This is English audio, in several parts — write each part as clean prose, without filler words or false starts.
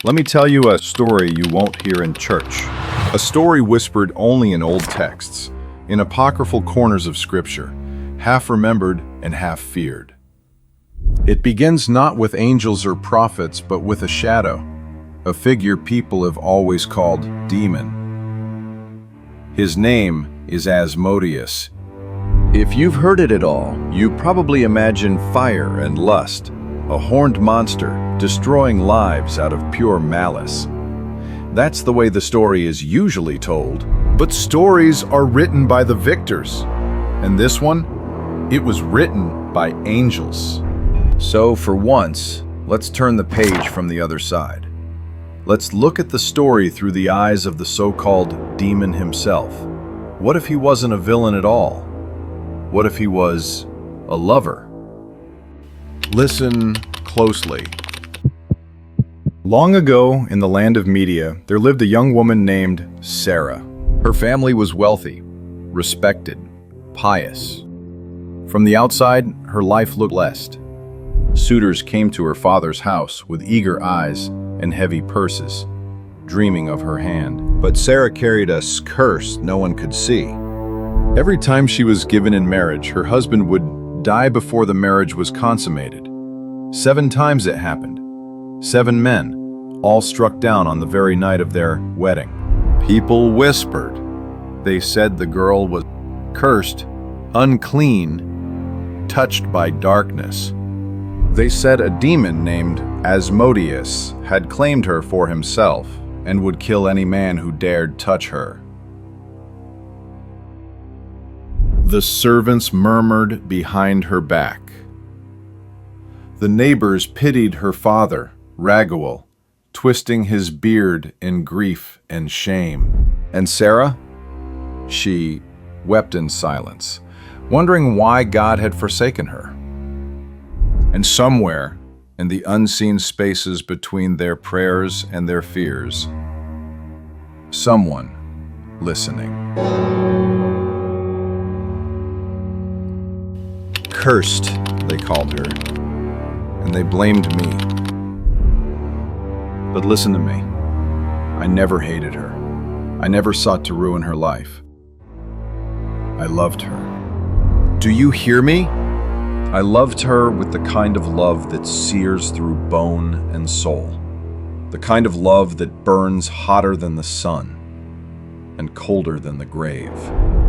Let me tell you a story you won't hear in church. A story whispered only in old texts, in apocryphal corners of Scripture, half remembered and half feared. It begins not with angels or prophets, but with a shadow, a figure people have always called demon. His name is Asmodeus. If you've heard it at all, you probably imagine fire and lust, a horned monster destroying lives out of pure malice. That's the way the story is usually told. But stories are written by the victors. And this one, it was written by angels. So for once, let's turn the page from the other side. Let's look at the story through the eyes of the so-called demon himself. What if he wasn't a villain at all? What if he was a lover? Listen closely. Long ago, in the land of Media, there lived a young woman named Sara. Her family was wealthy, respected, pious. From the outside, her life looked blessed. Suitors came to her father's house with eager eyes and heavy purses, dreaming of her hand. But Sara carried a curse no one could see. Every time she was given in marriage, her husband would die before the marriage was consummated. 7 times it happened. 7 men, all struck down on the very night of their wedding. People whispered. They said the girl was cursed, unclean, touched by darkness. They said a demon named Asmodeus had claimed her for himself and would kill any man who dared touch her. The servants murmured behind her back. The neighbors pitied her father, Raguel, twisting his beard in grief and shame. And Sara? She wept in silence, wondering why God had forsaken her. And somewhere, in the unseen spaces between their prayers and their fears, someone listening. Cursed, they called her, and they blamed me. But listen to me. I never hated her. I never sought to ruin her life. I loved her. Do you hear me? I loved her with the kind of love that sears through bone and soul. The kind of love that burns hotter than the sun and colder than the grave.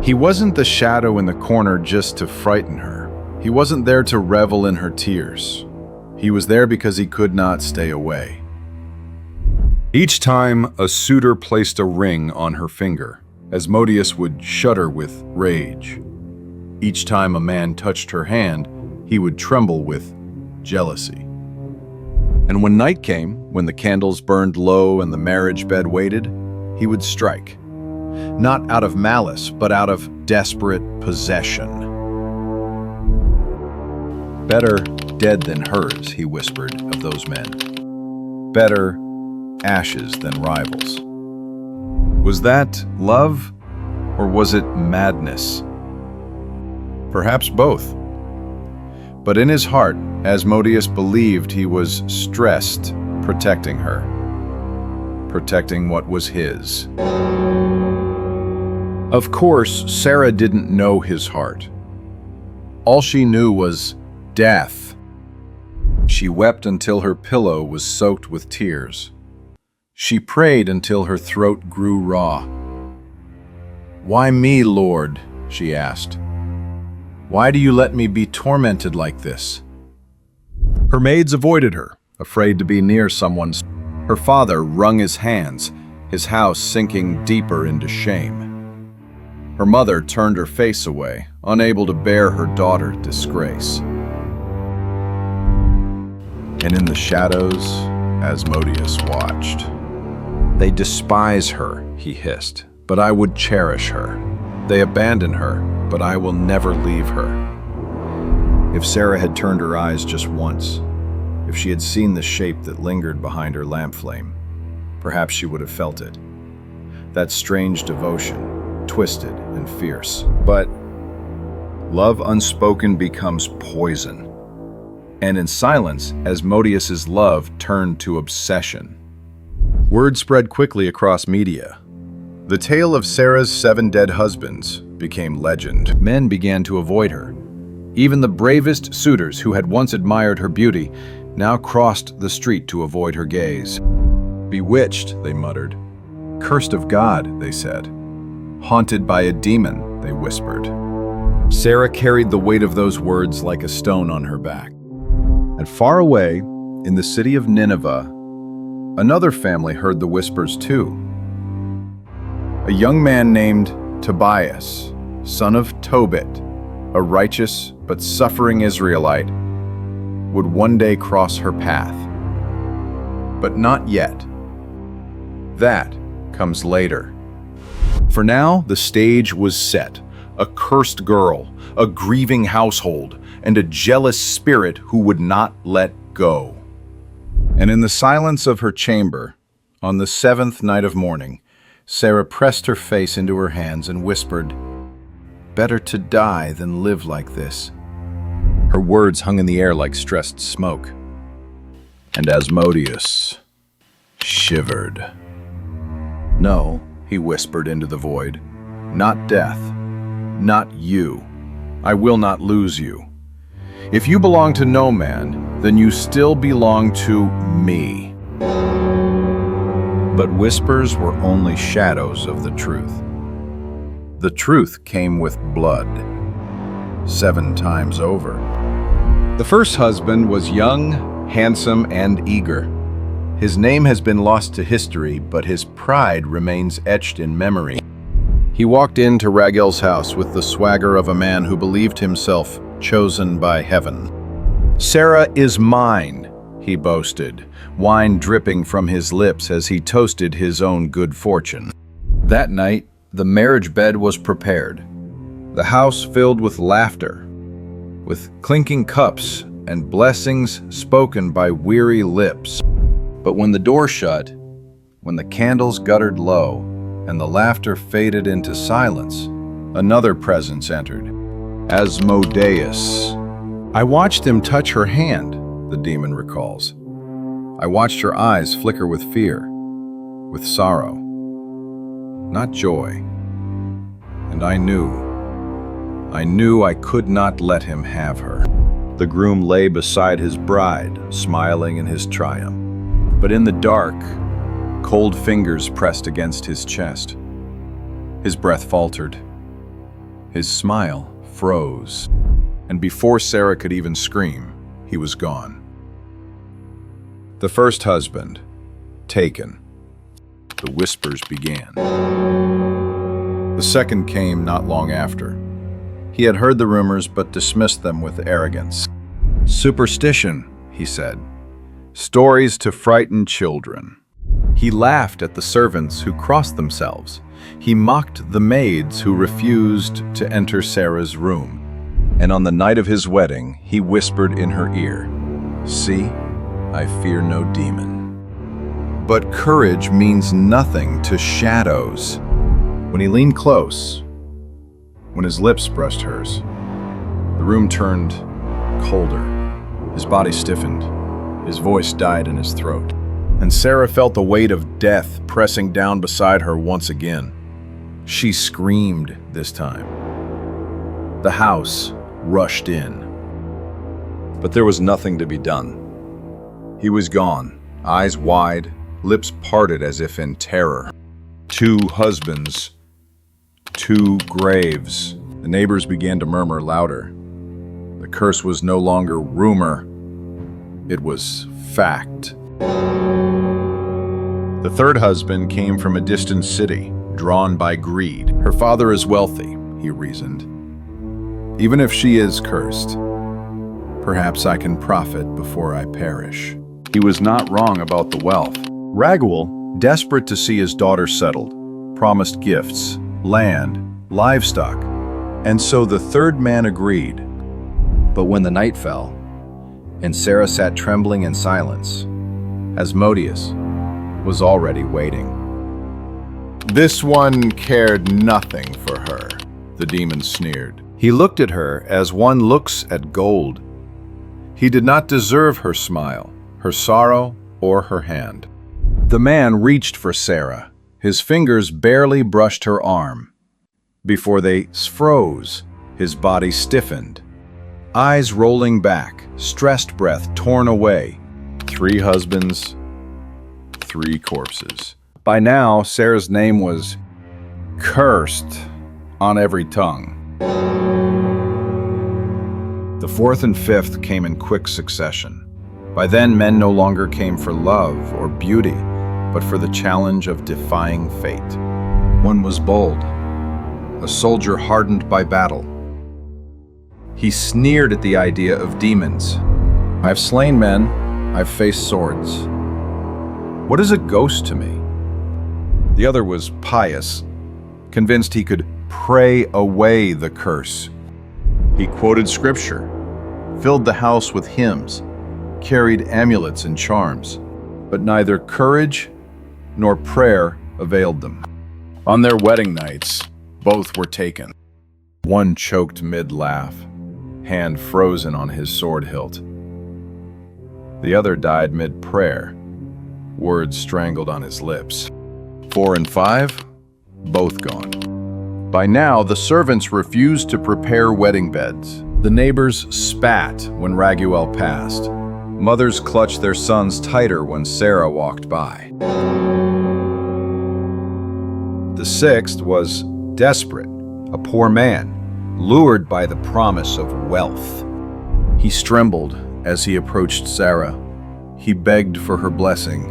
He wasn't the shadow in the corner just to frighten her. He wasn't there to revel in her tears. He was there because he could not stay away. Each time a suitor placed a ring on her finger, Asmodeus would shudder with rage. Each time a man touched her hand, he would tremble with jealousy. And when night came, when the candles burned low and the marriage bed waited, he would strike. Not out of malice, but out of desperate possession. Better dead than hers, he whispered of those men. Better ashes than rivals. Was that love, or was it madness? Perhaps both. But in his heart, Asmodeus believed he was stressed protecting her, protecting what was his. Of course, Sara didn't know his heart. All she knew was death. She wept until her pillow was soaked with tears. She prayed until her throat grew raw. "Why me, Lord?" she asked. "Why do you let me be tormented like this?" Her maids avoided her, afraid to be near someone. Her father wrung his hands, his house sinking deeper into shame. Her mother turned her face away, unable to bear her daughter's disgrace. And in the shadows, Asmodeus watched. "They despise her," he hissed, "but I would cherish her. They abandon her, but I will never leave her." If Sara had turned her eyes just once, if she had seen the shape that lingered behind her lamp flame, perhaps she would have felt it. That strange devotion, twisted and fierce. But love unspoken becomes poison. And in silence, Asmodeus's love turned to obsession. Word spread quickly across media. The tale of Sara's 7 dead husbands became legend. Men began to avoid her. Even the bravest suitors who had once admired her beauty now crossed the street to avoid her gaze. Bewitched, they muttered. Cursed of God, they said. Haunted by a demon, they whispered. Sara carried the weight of those words like a stone on her back. And far away, in the city of Nineveh, another family heard the whispers too. A young man named Tobias, son of Tobit, a righteous but suffering Israelite, would one day cross her path. But not yet. That comes later. For now, the stage was set. A cursed girl, a grieving household, and a jealous spirit who would not let go. And in the silence of her chamber, on the 7th night of mourning, Sara pressed her face into her hands and whispered, "Better to die than live like this." Her words hung in the air like stressed smoke. And Asmodeus shivered. "No," he whispered into the void, "not death, not you. I will not lose you. If you belong to no man, then you still belong to me." But whispers were only shadows of the truth. The truth came with blood, 7 times over. The first husband was young, handsome, and eager. His name has been lost to history, but his pride remains etched in memory. He walked into Raguel's house with the swagger of a man who believed himself chosen by heaven. "Sara is mine," he boasted, wine dripping from his lips as he toasted his own good fortune. That night, the marriage bed was prepared, the house filled with laughter, with clinking cups and blessings spoken by weary lips. But when the door shut, when the candles guttered low, and the laughter faded into silence, another presence entered. Asmodeus. "I watched him touch her hand," the demon recalls. "I watched her eyes flicker with fear, with sorrow, not joy. And I knew I could not let him have her." The groom lay beside his bride, smiling in his triumph. But in the dark, cold fingers pressed against his chest. His breath faltered. His smile froze. And before Sara could even scream, he was gone. The first husband, taken. The whispers began. The second came not long after. He had heard the rumors but dismissed them with arrogance. "Superstition," he said. "Stories to frighten children." He laughed at the servants who crossed themselves. He mocked the maids who refused to enter Sara's room. And on the night of his wedding, he whispered in her ear, "See, I fear no demon." But courage means nothing to shadows. When he leaned close, when his lips brushed hers, the room turned colder. His body stiffened. His voice died in his throat. And Sara felt the weight of death pressing down beside her once again. She screamed this time. The house rushed in. But there was nothing to be done. He was gone, eyes wide, lips parted as if in terror. 2 husbands, 2 graves. The neighbors began to murmur louder. The curse was no longer rumor, it was fact. The third husband came from a distant city, drawn by greed. Her father is wealthy, he reasoned. Even if she is cursed, perhaps I can profit before I perish. He was not wrong about the wealth. Raguel, desperate to see his daughter settled, promised gifts, land, livestock, and so the third man agreed. But when the night fell, and Sara sat trembling in silence, Asmodeus was already waiting. "This one cared nothing for her," the demon sneered. He looked at her as one looks at gold. He did not deserve her smile, her sorrow, or her hand. The man reached for Sara. His fingers barely brushed her arm. Before they froze, his body stiffened. Eyes rolling back, stressed breath torn away. 3 husbands, 3 corpses. By now, Sara's name was cursed on every tongue. The 4th and 5th came in quick succession. By then, men no longer came for love or beauty, but for the challenge of defying fate. One was bold, a soldier hardened by battle. He sneered at the idea of demons. I've slain men, I've faced swords. What is a ghost to me? The other was pious, convinced he could pray away the curse. He quoted scripture, filled the house with hymns, carried amulets and charms, but neither courage nor prayer availed them. On their wedding nights, both were taken. One choked mid-laugh, hand frozen on his sword hilt. The other died mid-prayer, words strangled on his lips. 4 and 5, both gone. By now, the servants refused to prepare wedding beds. The neighbors spat when Raguel passed. Mothers clutched their sons tighter when Sara walked by. The 6th was desperate, a poor man, lured by the promise of wealth. He trembled as he approached Sara. He begged for her blessing,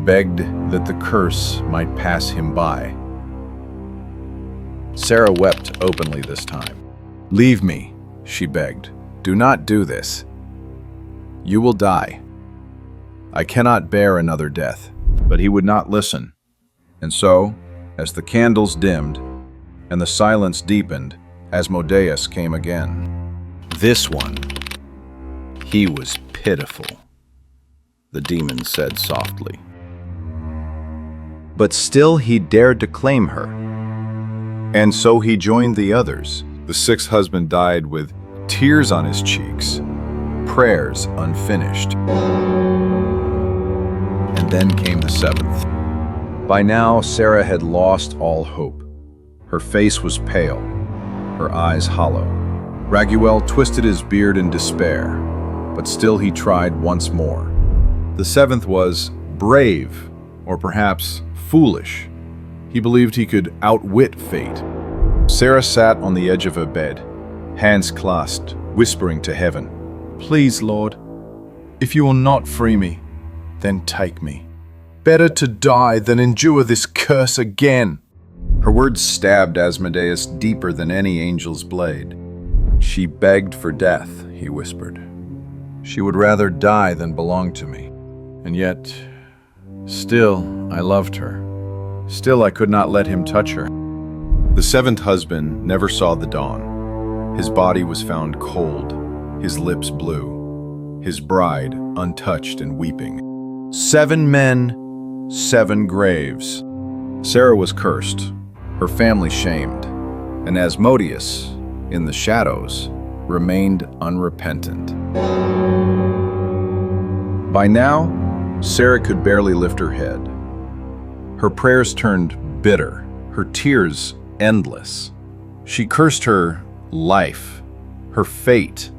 begged that the curse might pass him by. Sara wept openly this time. "Leave me," she begged. "Do not do this. You will die. I cannot bear another death." But he would not listen. And so, as the candles dimmed and the silence deepened, Asmodeus came again. This one, he was pitiful, the demon said softly. But still he dared to claim her. And so he joined the others. The 6th husband died with tears on his cheeks, prayers unfinished. And then came the 7th. By now, Sara had lost all hope. Her face was pale, her eyes hollow. Raguel twisted his beard in despair, but still he tried once more. The 7th was brave, or perhaps foolish. He believed he could outwit fate. Sara sat on the edge of her bed, hands clasped, whispering to heaven, "Please, Lord, if you will not free me, then take me. Better to die than endure this curse again." Her words stabbed Asmodeus deeper than any angel's blade. "She begged for death," he whispered. "She would rather die than belong to me. And yet, still, I loved her. Still, I could not let him touch her." The 7th husband never saw the dawn. His body was found cold, his lips blue, his bride untouched and weeping. 7 men, 7 graves. Sara was cursed, her family shamed, and Asmodeus, in the shadows, remained unrepentant. By now, Sara could barely lift her head. Her prayers turned bitter, her tears endless. She cursed her life, her fate,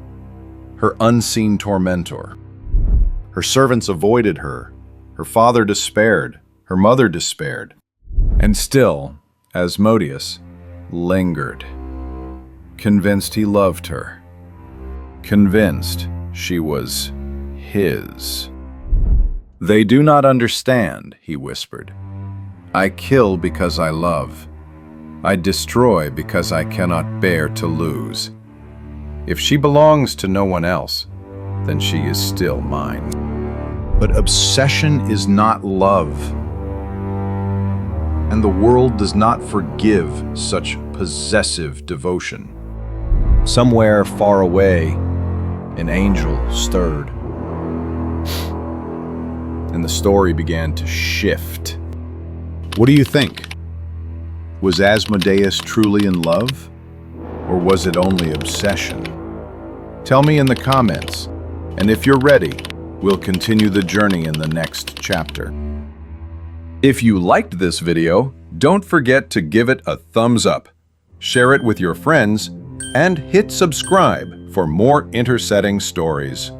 her unseen tormentor. Her servants avoided her. Her father despaired. Her mother despaired. And still, Asmodeus lingered, convinced he loved her, convinced she was his. "They do not understand," he whispered. "I kill because I love. I destroy because I cannot bear to lose. If she belongs to no one else, then she is still mine." But obsession is not love. And the world does not forgive such possessive devotion. Somewhere far away, an angel stirred. And the story began to shift. What do you think? Was Asmodeus truly in love? Or was it only obsession? Tell me in the comments. And if you're ready, We'll continue the journey in the next chapter. If you liked this video, don't forget to give it a thumbs up, share it with your friends, and hit subscribe for more intersetting stories.